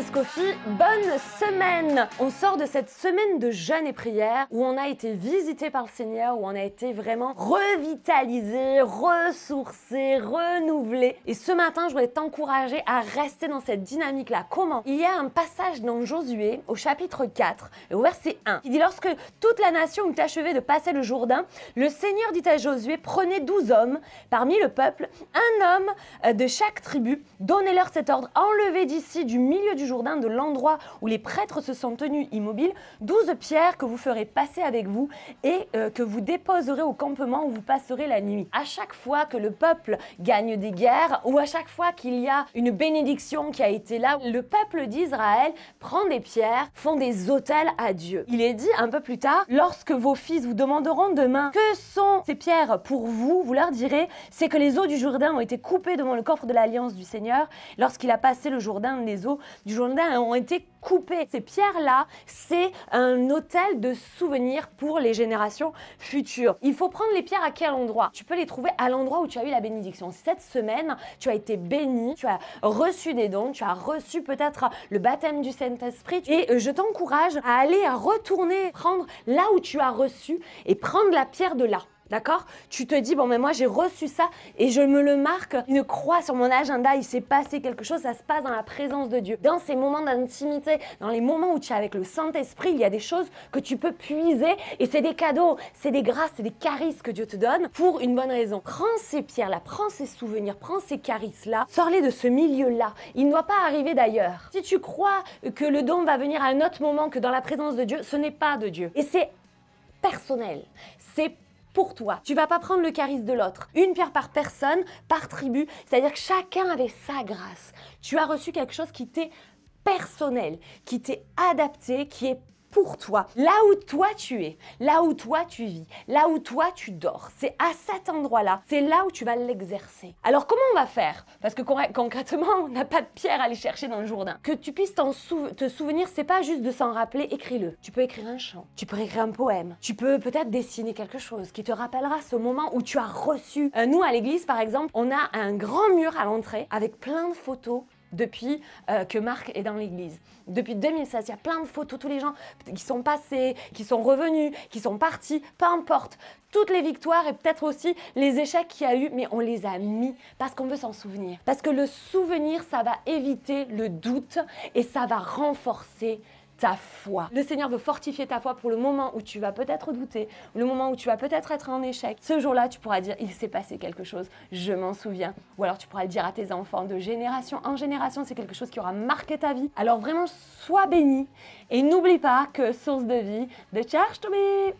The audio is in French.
c'est Scoffy, bonne semaine! On sort de cette semaine de jeûne et prière où on a été visité par le Seigneur, où on a été vraiment revitalisé, ressourcé, renouvelé. Et ce matin, je voulais t'encourager à rester dans cette dynamique-là. Comment? Il y a un passage dans Josué, au chapitre 4, au verset 1, qui dit « Lorsque toute la nation eut achevé de passer le Jourdain, le Seigneur dit à Josué, prenez 12 hommes parmi le peuple, un homme de chaque tribu, donnez-leur cet ordre, enlevez d'ici du milieu du Jourdain, de l'endroit où les prêtres se sont tenus immobiles, 12 pierres que vous ferez passer avec vous et que vous déposerez au campement où vous passerez la nuit. » À chaque fois que le peuple gagne des guerres ou à chaque fois qu'il y a une bénédiction qui a été là, le peuple d'Israël prend des pierres, font des autels à Dieu. Il est dit un peu plus tard, lorsque vos fils vous demanderont demain que sont ces pierres pour vous, vous leur direz, c'est que les eaux du Jourdain ont été coupées devant le coffre de l'alliance du Seigneur. Lorsqu'il a passé le Jourdain, les eaux du Jourdain ont été coupées. Ces pierres-là, c'est un autel de souvenirs pour les générations futures. Il faut prendre les pierres à quel endroit? Tu peux les trouver à l'endroit où tu as eu la bénédiction. Cette semaine, tu as été béni, tu as reçu des dons, tu as reçu peut-être le baptême du Saint-Esprit et je t'encourage à aller à retourner, prendre là où tu as reçu et prendre la pierre de là. D'accord? Tu te dis, bon, mais moi, j'ai reçu ça et je me le marque, une croix sur mon agenda, il s'est passé quelque chose, ça se passe dans la présence de Dieu. Dans ces moments d'intimité, dans les moments où tu es avec le Saint-Esprit, il y a des choses que tu peux puiser et c'est des cadeaux, c'est des grâces, c'est des charismes que Dieu te donne pour une bonne raison. Prends ces pierres-là, prends ces souvenirs, prends ces charismes-là, sors-les de ce milieu-là. Il ne doit pas arriver d'ailleurs. Si tu crois que le don va venir à un autre moment que dans la présence de Dieu, ce n'est pas de Dieu. Et c'est personnel, c'est pour toi. Tu vas pas prendre le charisme de l'autre. Une pierre par personne, par tribu. C'est-à-dire que chacun avait sa grâce. Tu as reçu quelque chose qui t'est personnel, qui t'est adapté, qui est pour toi. Là où toi tu es, là où toi tu vis, là où toi tu dors. C'est à cet endroit-là. C'est là où tu vas l'exercer. Alors comment on va faire? Parce que concrètement, on n'a pas de pierre à aller chercher dans le Jourdain. Que tu puisses te souvenir, c'est pas juste de s'en rappeler, écris-le. Tu peux écrire un chant, tu peux écrire un poème, tu peux peut-être dessiner quelque chose qui te rappellera ce moment où tu as reçu. Nous, à l'église, par exemple, on a un grand mur à l'entrée avec plein de photos depuis que Marc est dans l'église. Depuis 2016, il y a plein de photos, tous les gens qui sont passés, qui sont revenus, qui sont partis, peu importe. Toutes les victoires et peut-être aussi les échecs qu'il y a eu, mais on les a mis parce qu'on veut s'en souvenir. Parce que le souvenir, ça va éviter le doute et ça va renforcer ta foi. Le Seigneur veut fortifier ta foi pour le moment où tu vas peut-être douter, le moment où tu vas peut-être être en échec. Ce jour-là, tu pourras dire, il s'est passé quelque chose, je m'en souviens. Ou alors tu pourras le dire à tes enfants de génération en génération, c'est quelque chose qui aura marqué ta vie. Alors vraiment, sois béni et n'oublie pas que source de vie, de charge to be.